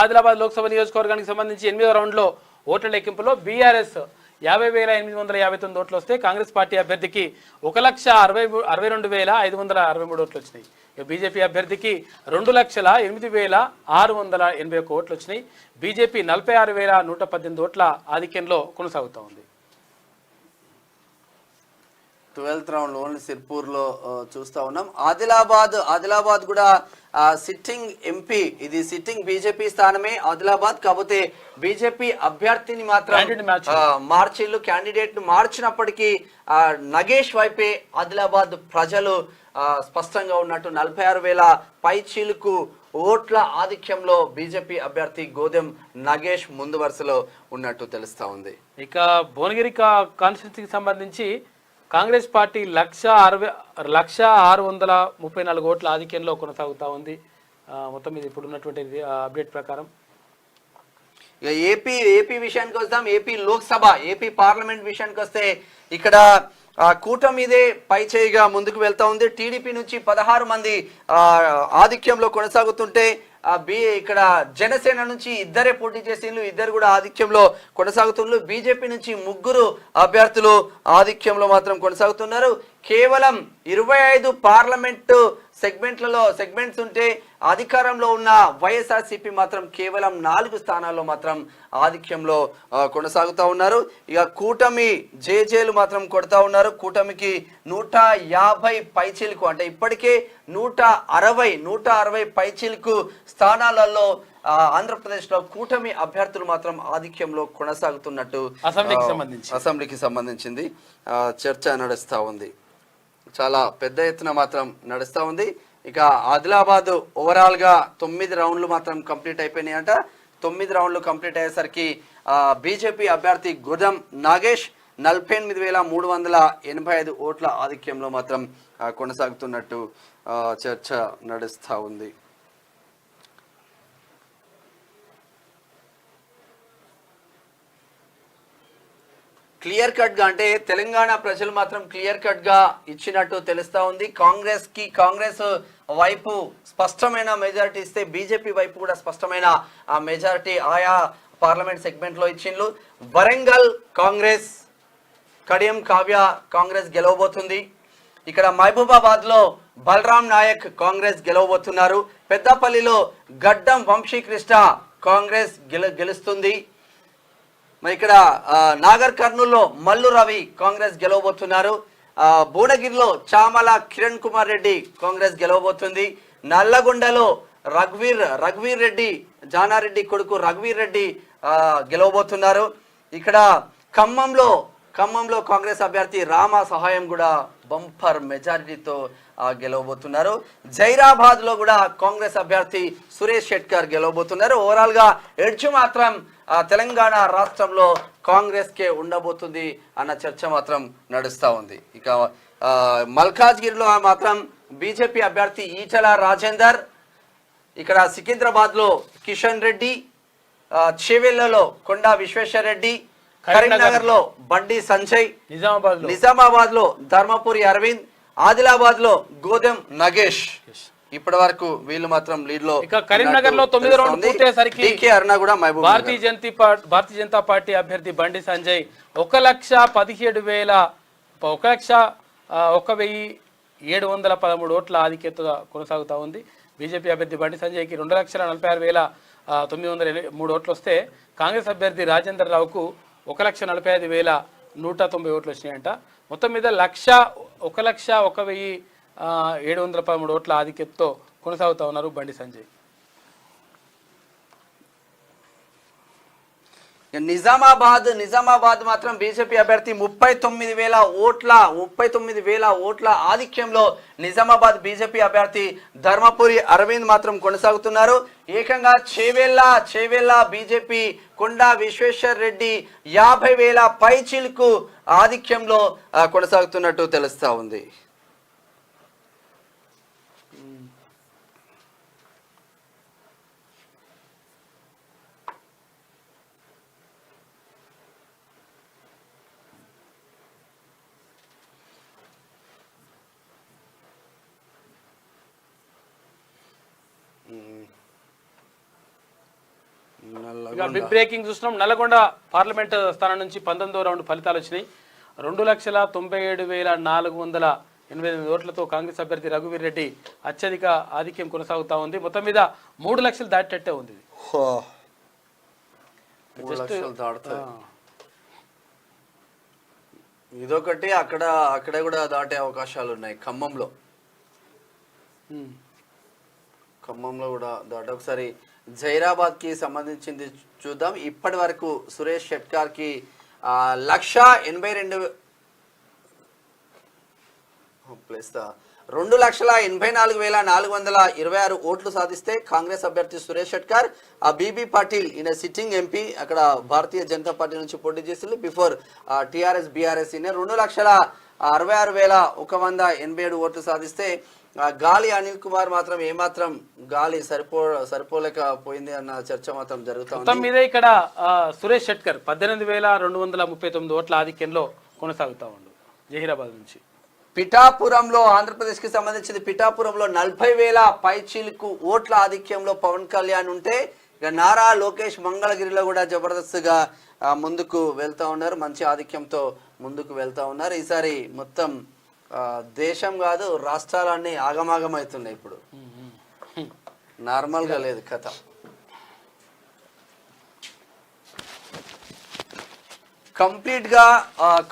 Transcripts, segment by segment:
ఆదిలాబాద్ లోక్సభ నియోజకవర్గానికి సంబంధించి 8వ రౌండ్లో ఓట్ల లెక్కింపులో బీఆర్ఎస్ 50,859 ఓట్లు వస్తే కాంగ్రెస్ పార్టీ అభ్యర్థికి 1,62,563 ఓట్లు వచ్చినాయి. బీజేపీ అభ్యర్థికి 2,08,681 ఓట్లు వచ్చినాయి. బీజేపీ 46,118 ఓట్ల ఆధిక్యంలో కొనసాగుతూ ఉంది. 12th రౌండ్ ఓన్లీ సిర్పూర్లో చూస్తూ ఉన్నాం. ఆదిలాబాద్ కూడా సిట్టింగ్ ఎంపీ, ఇది సిట్టింగ్ బీజేపీ స్థానమే ఆదిలాబాద్. కాకపోతే బీజేపీ అభ్యర్థిని మాత్రం మార్చిళ్ళు, క్యాండిడేట్ ను మార్చినప్పటికీ నగేష్ వైపే ఆదిలాబాద్ ప్రజలు స్పష్టంగా ఉన్నట్టు 46,000 పైచీలకు ఓట్ల ఆధిక్యంలో బీజేపీ అభ్యర్థి గోదెం నగేష్ ముందు వరుసలో ఉన్నట్టు తెలుస్తా ఉంది. ఇక భువనగిరి కాన్స్టిట్యున్సీకి సంబంధించి కాంగ్రెస్ పార్టీ 1,06,34 ఓట్ల ఆధిక్యంలో కొనసాగుతూ ఉంది. మొత్తం మీద ఇప్పుడు ఉన్నటువంటి అప్డేట్ ప్రకారం ఇక ఏపీ విషయానికి వస్తాం. ఏపీ లోక్సభ, ఏపీ పార్లమెంట్ విషయానికి వస్తే ఇక్కడ కూటమిదే పై చేయిగా ముందుకు వెళ్తా ఉంది. టీడీపీ నుంచి 16 మంది ఆధిక్యంలో కొనసాగుతుంటే ఇక్కడ జనసేన నుంచి ఇద్దరే పోటీ చేసిండ్రు, ఇద్దరు కూడా ఆధిక్యంలో కొనసాగుతున్నారు. బీజేపీ నుంచి 3 అభ్యర్థులు ఆధిక్యంలో మాత్రం కొనసాగుతున్నారు. కేవలం 25 పార్లమెంటు సెగ్మెంట్స్ ఉంటే అధికారంలో ఉన్న వైఎస్ఆర్సీపీ మాత్రం కేవలం 4 స్థానాల్లో మాత్రం ఆధిక్యంలో కొనసాగుతూ ఉన్నారు. ఇక కూటమి జేజేలు మాత్రం కొడతా ఉన్నారు. కూటమికి 150 పైచీలకు, అంటే ఇప్పటికే 160 పైచీలకు స్థానాలలో ఆంధ్రప్రదేశ్ లో కూటమి అభ్యర్థులు మాత్రం ఆధిక్యంలో కొనసాగుతున్నట్టు అసెంబ్లీకి సంబంధించింది చర్చ నడుస్తూ ఉంది. చాలా పెద్ద ఎత్తున మాత్రం నడుస్తూ ఉంది. ఇక ఆదిలాబాద్ ఓవరాల్ గా 9 రౌండ్లు మాత్రం కంప్లీట్ అయిపోయినాయంట. 9 రౌండ్లు కంప్లీట్ అయ్యేసరికి బీజేపీ అభ్యర్థి గోదెం నాగేష్ 48,385 ఓట్ల ఆధిక్యంలో మాత్రం కొనసాగుతున్నట్టు చర్చ నడుస్తూ ఉంది. క్లియర్ కట్ గా, అంటే తెలంగాణ ప్రజలు మాత్రం క్లియర్ కట్ గా ఇచ్చినట్టు తెలుస్తా ఉంది. కాంగ్రెస్ వైపు స్పష్టమైన మెజారిటీ ఇస్తే బీజేపీ వైపు కూడా స్పష్టమైన మెజారిటీ ఆయా పార్లమెంట్ సెగ్మెంట్ లో ఇచ్చిండ్రు. వరంగల్ కాంగ్రెస్, కడియం కావ్య కాంగ్రెస్ గెలవబోతుంది. ఇక్కడ మహబూబాబాద్ లో బలరాం నాయక్ కాంగ్రెస్ గెలవబోతున్నారు. పెద్దపల్లిలో గడ్డం వంశీకృష్ణ కాంగ్రెస్ గెలుస్తుంది. మరి ఇక్కడ నాగర్ కర్నూల్లో మల్లు రవి కాంగ్రెస్ గెలవబోతున్నారు. భువనగిరిలో చామల కిరణ్ కుమార్ రెడ్డి కాంగ్రెస్ గెలవబోతుంది. నల్లగొండలో రఘువీర్ రెడ్డి, జానారెడ్డి కొడుకు రఘువీర్ రెడ్డి గెలవబోతున్నారు. ఇక్కడ ఖమ్మంలో కాంగ్రెస్ అభ్యర్థి రామ సహాయం కూడా బంపర్ మెజారిటీతో గెలవబోతున్నారు. జైరాబాద్ లో కూడా కాంగ్రెస్ అభ్యర్థి సురేష్ షెట్కర్ గెలవబోతున్నారు. ఓవరాల్ గా ఎడ్జ్ మాత్రం తెలంగాణ రాష్ట్రంలో కాంగ్రెస్ కే ఉండబోతుంది అన్న చర్చ మాత్రం నడుస్తూ ఉంది. ఇక మల్కాజ్గిరిలో మాత్రం బీజేపీ అభ్యర్థి ఈటల రాజేందర్, ఇక్కడ సికింద్రాబాద్ లో కిషన్ రెడ్డి, చేవెళ్లలో కొండా విశ్వేశ్వర రెడ్డి, కరీంనగర్ లో బండి సంజయ్, నిజామాబాద్ లో ధర్మపురి అరవింద్, ఆదిలాబాద్ లో గోదెం నగేష్. ఇప్పటి వరకు వీళ్ళు మాత్రం లీడ్ లో. ఇక కరీంనగర్ లో 9 రౌండ్ పూర్తయ్యేసరికి భారతీయ జనతా పార్టీ అభ్యర్థి బండి సంజయ్ 1,17,13 ఓట్ల ఆధిక్యతగా కొనసాగుతా ఉంది. బీజేపీ అభ్యర్థి బండి సంజయ్కి 2,46,903 ఓట్లు వస్తే కాంగ్రెస్ అభ్యర్థి రాజేందర్ రావుకు 1,45,190 ఓట్లు వచ్చినాయంట. మొత్తం మీద 1,01,713 ఓట్ల ఆధిక్యతతో కొనసాగుతా ఉన్నారు బండి సంజయ్. నిజామాబాద్ మాత్రం బీజేపీ అభ్యర్థి 39,000 ఓట్ల ఆధిక్యంలో నిజామాబాద్ బీజేపీ అభ్యర్థి ధర్మపురి అరవింద్ మాత్రం కొనసాగుతున్నారు. ఏకంగా చేవెళ్ళ బీజేపీ కొండా విశ్వేశ్వర్ రెడ్డి 50,000 పైచీలకు ఆధిక్యంలో కొనసాగుతున్నట్టు తెలుస్తా ఉంది. ఇక బిగ్ బ్రేకింగ్ చూస్తున్నాం. నల్గొండ పార్లమెంట్ స్థానం నుంచి 19వ రౌండ్ ఫలితాలు వచ్చినాయి. 2,97,488 ఓట్లతో కాంగ్రెస్ అభ్యర్థి రఘువీర్ రెడ్డి అత్యధిక ఆధిక్యం కొనసాగుతా ఉంది. మొత్తం మీద 3 లక్షలు దాటేట్టే ఉంది. ఇదొకటి, అక్కడ కూడా దాటే అవకాశాలు ఉన్నాయి. ఖమ్మంలో కూడా దాటే. ఒకసారి జైరాబాద్ కి సంబంధించింది చూద్దాం. ఇప్పటి వరకు సురేష్ షెట్కార్ కి 1,82,000 ప్లస్ 2,84,426 ఓట్లు సాధిస్తే కాంగ్రెస్ అభ్యర్థి సురేష్ షెట్కార్, బీబీ పాటిల్ ఈయన సిట్టింగ్ ఎంపీ, అక్కడ భారతీయ జనతా పార్టీ నుంచి పోటీ చేసింది. బిఫోర్ టీఆర్ఎస్ బీఆర్ఎస్ ఈయన 2,66,187 ఓట్లు సాధిస్తే గాలి అనిల్ కుమార్ మాత్రం ఏమాత్రం గాలి సరిపోలేకపోయింది అన్న చర్చ మాత్రం జరుగుతుంది. మొత్తం మీద ఇక్కడ సురేష్ షెట్కర్ 18,239 ఓట్ల ఆధిక్యంలో కొనసాగుతా ఉండు జహీరాబాద్ నుంచి. పిఠాపురంలో, ఆంధ్రప్రదేశ్ కి సంబంధించింది పిఠాపురంలో 40,000 పైచీలకు ఓట్ల ఆధిక్యంలో పవన్ కళ్యాణ్ ఉంటే, ఇక నారా లోకేష్ మంగళగిరిలో కూడా జబర్దస్త్గా ముందుకు వెళ్తా ఉన్నారు. మంచి ఆధిక్యంతో ముందుకు వెళ్తా ఉన్నారు. ఈసారి మొత్తం దేశం కాదు రాష్ట్రాలన్నీ ఆగమాగం అవుతున్నాయి. ఇప్పుడు నార్మల్గా లేదు కథ. కంప్లీట్గా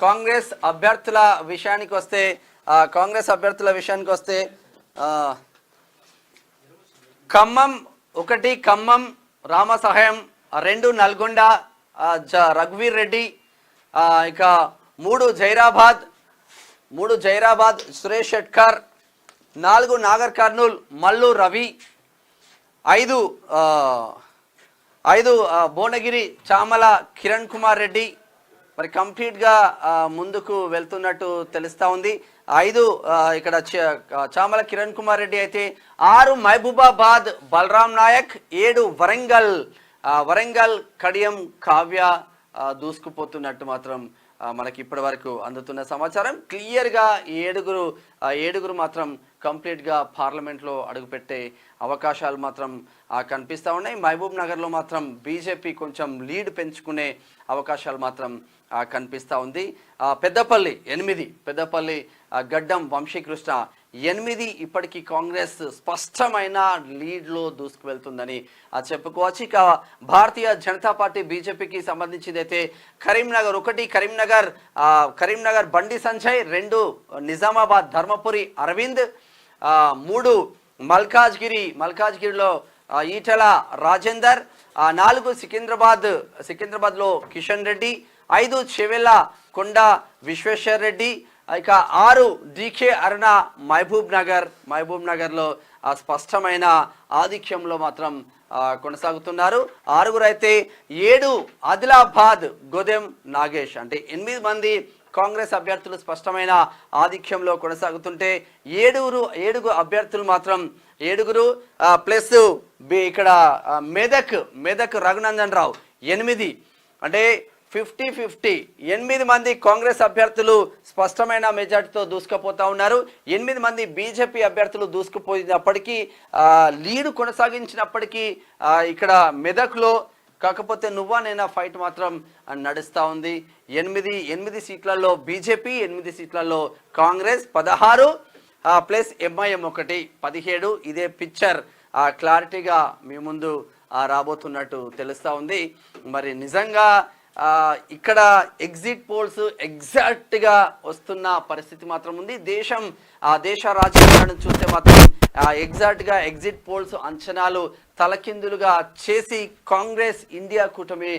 కాంగ్రెస్ అభ్యర్థుల విషయానికి వస్తే ఖమ్మం 1 ఖమ్మం రామ సహాయం, 2 నల్గొండ రఘువీర్ రెడ్డి, ఇక 3 జైరాబాద్ సురేష్ షెట్కార్, 4 నాగర్ కర్నూల్ మల్లు రవి, 5 భువనగిరి చామల కిరణ్ కుమార్ రెడ్డి. మరి కంప్లీట్గా ముందుకు వెళ్తున్నట్టు తెలుస్తూ ఉంది. 5 ఇక్కడ చామల కిరణ్ కుమార్ రెడ్డి అయితే, 6 మహబూబాబాద్ బలరాం నాయక్, 7 వరంగల్ కడియం కావ్య దూసుకుపోతున్నట్టు మాత్రం మనకి ఇప్పటి వరకు అందుతున్న సమాచారం. క్లియర్గా ఏడుగురు మాత్రం కంప్లీట్గా పార్లమెంట్లో అడుగుపెట్టే అవకాశాలు మాత్రం కనిపిస్తూ ఉన్నాయి. మహబూబ్ నగర్లో మాత్రం బీజేపీ కొంచెం లీడ్ పెంచుకునే అవకాశాలు మాత్రం కనిపిస్తూ ఉంది. పెద్దపల్లి 8 గడ్డం వంశీకృష్ణ 8 ఇప్పటికీ కాంగ్రెస్ స్పష్టమైన లీడ్లో దూసుకు వెళ్తుందని చెప్పుకోవచ్చు. ఇక భారతీయ జనతా పార్టీ బీజేపీకి సంబంధించింది అయితే కరీంనగర్ 1 కరీంనగర్ బండి సంజయ్, 2 నిజామాబాద్ ధర్మపురి అరవింద్, 3 మల్కాజ్గిరిలో ఈటల రాజేందర్, 4 సికింద్రాబాద్లో కిషన్ రెడ్డి, 5 చెవెళ్ళ కొండ విశ్వేశ్వర్ రెడ్డి, ఇక 6 డీకే అరుణ మహబూబ్ నగర్లో స్పష్టమైన ఆధిక్యంలో మాత్రం కొనసాగుతున్నారు. 6 అయితే 7 ఆదిలాబాద్ గోదెం నాగేష్, అంటే 8 మంది కాంగ్రెస్ అభ్యర్థులు స్పష్టమైన ఆధిక్యంలో కొనసాగుతుంటే 7 అభ్యర్థులు మాత్రం 7 ప్లస్ ఇక్కడ మెదక్ రఘునందన్ రావు 8, అంటే 50-50 8 మంది కాంగ్రెస్ అభ్యర్థులు స్పష్టమైన మెజార్టీతో దూసుకుపోతా ఉన్నారు. 8 మంది బీజేపీ అభ్యర్థులు దూసుకుపోయినప్పటికీ లీడ్ కొనసాగించినప్పటికీ ఇక్కడ మెదక్లో కాకపోతే నువ్వా నేనా ఫైట్ మాత్రం నడుస్తూ ఉంది. 8 సీట్లలో బీజేపీ, 8 సీట్లలో కాంగ్రెస్, 16 ప్లస్ ఎంఐఎం 1 17. ఇదే పిక్చర్ క్లారిటీగా మీ ముందు రాబోతున్నట్టు తెలుస్తూ ఉంది. మరి నిజంగా ఇక్కడ ఎగ్జిట్ పోల్స్ ఎగ్జాక్ట్గా వస్తున్న పరిస్థితి మాత్రం ఉంది. దేశ రాజకీయాలను చూస్తే మాత్రం ఎగ్జాక్ట్గా ఎగ్జిట్ పోల్స్ అంచనాలు తలకిందులుగా చేసి కాంగ్రెస్ ఇండియా కూటమి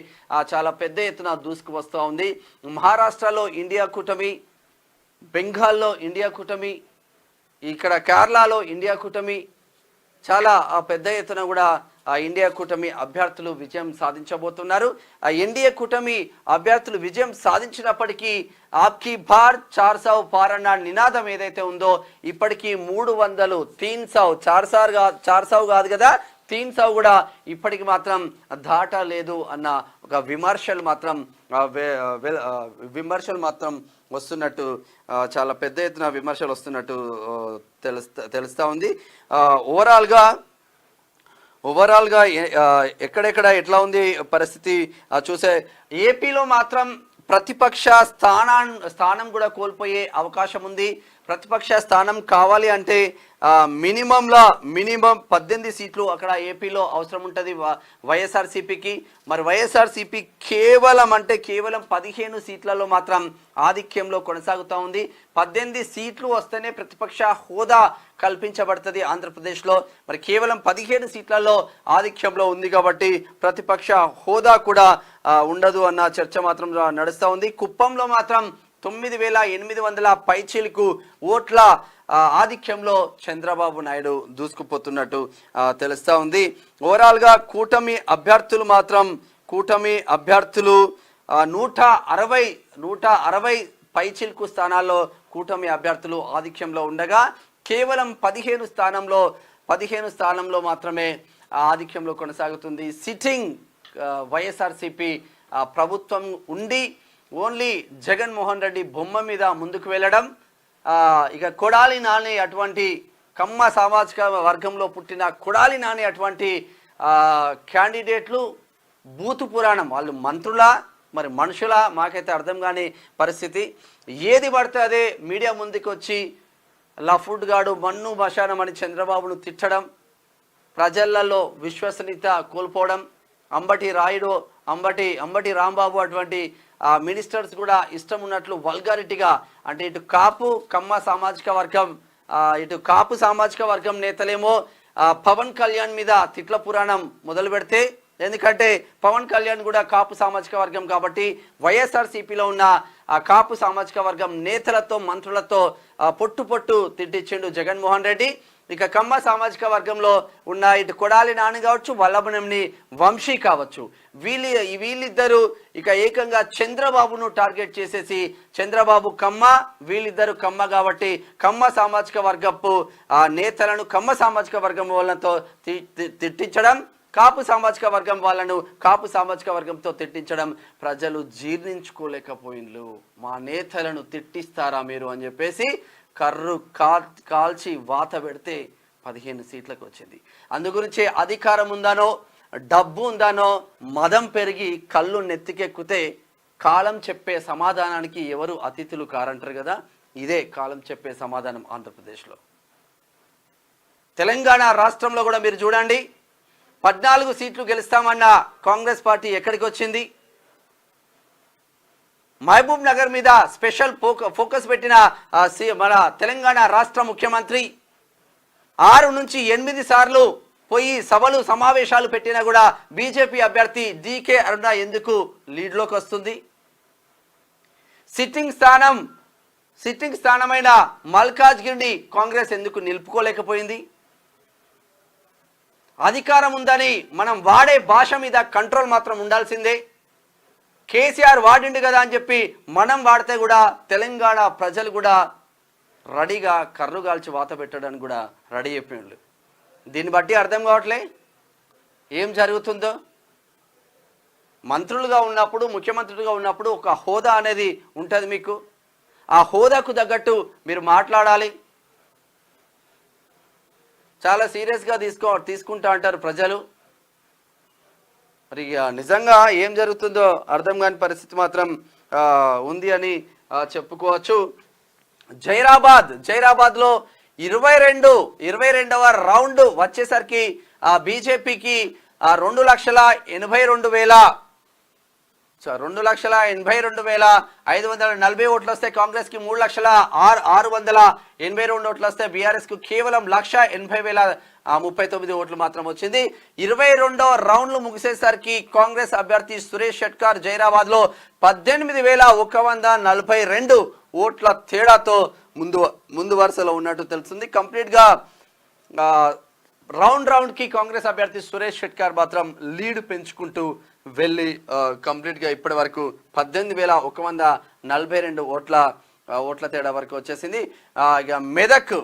చాలా పెద్ద ఎత్తున దూసుకు వస్తూ ఉంది. మహారాష్ట్రలో ఇండియా కూటమి, బెంగాల్లో ఇండియా కూటమి, ఇక్కడ కేరళలో ఇండియా కూటమి, చాలా పెద్ద ఎత్తున కూడా ఇండియా కూటమి అభ్యర్థులు విజయం సాధించబోతున్నారు. ఎన్డీఏ కూటమి అభ్యర్థులు విజయం సాధించినప్పటికీ ఆప్కి బార్ 400 పార్ అన్న నినాదం ఏదైతే ఉందో ఇప్పటికీ 300 400 కాదు కదా 300 కూడా ఇప్పటికి మాత్రం దాటలేదు అన్న ఒక విమర్శలు మాత్రం వస్తున్నట్టు, చాలా పెద్ద ఎత్తున విమర్శలు వస్తున్నట్టు తెలుస్తూ ఉంది. ఓవరాల్గా ఎక్కడెక్కడ ఎట్లా ఉంది పరిస్థితి చూసే ఏపీలో మాత్రం ప్రతిపక్ష స్థానం కూడా కోల్పోయే అవకాశం ఉంది. ప్రతిపక్ష స్థానం కావాలి అంటే మినిమం 18 సీట్లు అక్కడ ఏపీలో అవసరం ఉంటుంది వైఎస్ఆర్సీపీకి. మరి వైఎస్ఆర్సీపీ కేవలం 15 సీట్లలో మాత్రం ఆధిక్యంలో కొనసాగుతూ ఉంది. 18 సీట్లు వస్తేనే ప్రతిపక్ష హోదా కల్పించబడుతుంది ఆంధ్రప్రదేశ్లో. మరి కేవలం 15 సీట్లలో ఆధిక్యంలో ఉంది కాబట్టి ప్రతిపక్ష హోదా కూడా ఉండదు అన్న చర్చ మాత్రం నడుస్తూ ఉంది. కుప్పంలో మాత్రం 9,800 పైచీలకు ఓట్ల ఆధిక్యంలో చంద్రబాబు నాయుడు దూసుకుపోతున్నట్టు తెలుస్తూ ఉంది. ఓవరాల్గా కూటమి అభ్యర్థులు 160 పైచిల్కు స్థానాల్లో కూటమి అభ్యర్థులు ఆధిక్యంలో ఉండగా కేవలం 15 స్థానంలో మాత్రమే ఆధిక్యంలో కొనసాగుతుంది. సిట్టింగ్ వైఎస్ఆర్సీపీ ప్రభుత్వం ఉండి ఓన్లీ జగన్మోహన్ రెడ్డి బొమ్మ మీద ముందుకు వెళ్ళడం, ఇక కొడాలి నాని అటువంటి కమ్మ సామాజిక వర్గంలో పుట్టిన కొడాలి నాని అటువంటి క్యాండిడేట్లు బూతు పురాణం, వాళ్ళు మంత్రులా మరి మనుషులా మాకైతే అర్థం కాని పరిస్థితి. ఏది పడితే అదే మీడియా ముందుకు వచ్చి లఫుడ్ గాడు మన్ను మశానం అని చంద్రబాబును తిట్టడం, ప్రజలలో విశ్వసనీయత కోల్పోవడం, అంబటి రాంబాబు అటువంటి మినిస్టర్స్ కూడా ఇష్టం ఉన్నట్లు వల్గారిటీగా, అంటే ఇటు కమ్మ సామాజిక వర్గం నేతలేమో పవన్ కళ్యాణ్ మీద తిట్ల పురాణం మొదలు పెడితే, ఎందుకంటే పవన్ కళ్యాణ్ కూడా కాపు సామాజిక వర్గం కాబట్టి వైఎస్ఆర్సీపీలో ఉన్న ఆ కాపు సామాజిక వర్గం నేతలతో మంత్రులతో పొట్టు తిట్టించిండు జగన్మోహన్ రెడ్డి. ఇక కమ్మ సామాజిక వర్గంలో ఉన్న ఇటు కొడాలి నాని కావచ్చు, వల్లభనేని వంశీ కావచ్చు, వీళ్ళిద్దరూ ఇక ఏకంగా చంద్రబాబును టార్గెట్ చేసేసి చంద్రబాబు కమ్మ, వీళ్ళిద్దరు కమ్మ కాబట్టి కమ్మ సామాజిక వర్గపు నేతలను కమ్మ సామాజిక వర్గం వాళ్ళతో తిట్టించడం, కాపు సామాజిక వర్గం వాళ్ళను కాపు సామాజిక వర్గంతో తిట్టించడం ప్రజలు జీర్ణించుకోలేకపోయిండ్రు. మా నేతలను తిట్టిస్తారా మీరు అని చెప్పేసి కర్రు కాల్చి వాత పెడితే 15 సీట్లకు వచ్చింది. అందుగురించే అధికారం ఉందానో డబ్బు ఉందానో మదం పెరిగి కళ్ళు నెత్తికెక్కితే కాలం చెప్పే సమాధానానికి ఎవరు అతిథులు కారంటారు కదా, ఇదే కాలం చెప్పే సమాధానం ఆంధ్రప్రదేశ్లో. తెలంగాణ రాష్ట్రంలో కూడా మీరు చూడండి, 14 సీట్లు గెలుస్తామన్న కాంగ్రెస్ పార్టీ ఎక్కడికి వచ్చింది? మహబూబ్ నగర్ మీద స్పెషల్ ఫోకస్ పెట్టిన మన తెలంగాణ రాష్ట్ర ముఖ్యమంత్రి 6 నుంచి 8 సార్లు పోయి సభలు సమావేశాలు పెట్టినా కూడా బీజేపీ అభ్యర్థి డీకే అరుణ ఎందుకు లీడ్లోకి వస్తుంది? సిట్టింగ్ స్థానమైన మల్కాజ్గిరిని కాంగ్రెస్ ఎందుకు నిలుపుకోలేకపోయింది? అధికారం ఉందని మనం వాడే భాష మీద కంట్రోల్ మాత్రం ఉండాల్సిందే. కేసీఆర్ వాడిండు కదా అని చెప్పి మనం వాడితే కూడా తెలంగాణ ప్రజలు కూడా రెడీగా కర్రుగాల్చి వాత పెట్టడానికి కూడా రెడీ అయిపోయిండ్రు. దీన్ని బట్టి అర్థం కావట్లే ఏం జరుగుతుందో. మంత్రులుగా ఉన్నప్పుడు, ముఖ్యమంత్రులుగా ఉన్నప్పుడు ఒక హోదా అనేది ఉంటుంది మీకు. ఆ హోదాకు తగ్గట్టు మీరు మాట్లాడాలి. చాలా సీరియస్గా తీసుకుంటా అంటారు ప్రజలు. మరి నిజంగా ఏం జరుగుతుందో అర్థం కాని పరిస్థితి మాత్రం ఉంది అని చెప్పుకోవచ్చు. జైరాబాద్లో 22వ రౌండ్ వచ్చేసరికి బీజేపీకి 2,82,540 ఓట్లు వస్తే, కాంగ్రెస్కి 3,06,682 ఓట్లు వస్తే, బీఆర్ఎస్కు కేవలం 1,80,039 ఓట్లు మాత్రం వచ్చింది. 22వ రౌండ్లు ముగిసేసరికి కాంగ్రెస్ అభ్యర్థి సురేష్ షెట్కార్ జైరాబాద్లో 18,142 ఓట్ల తేడాతో ముందు వరుసలో ఉన్నట్టు తెలుస్తుంది. కంప్లీట్గా రౌండ్కి కాంగ్రెస్ అభ్యర్థి సురేష్ షెట్కార్ మాత్రం లీడ్ పెంచుకుంటూ వెళ్ళి కంప్లీట్గా ఇప్పటి వరకు 18,142 ఓట్ల తేడా వరకు వచ్చేసింది. ఇక మెదక్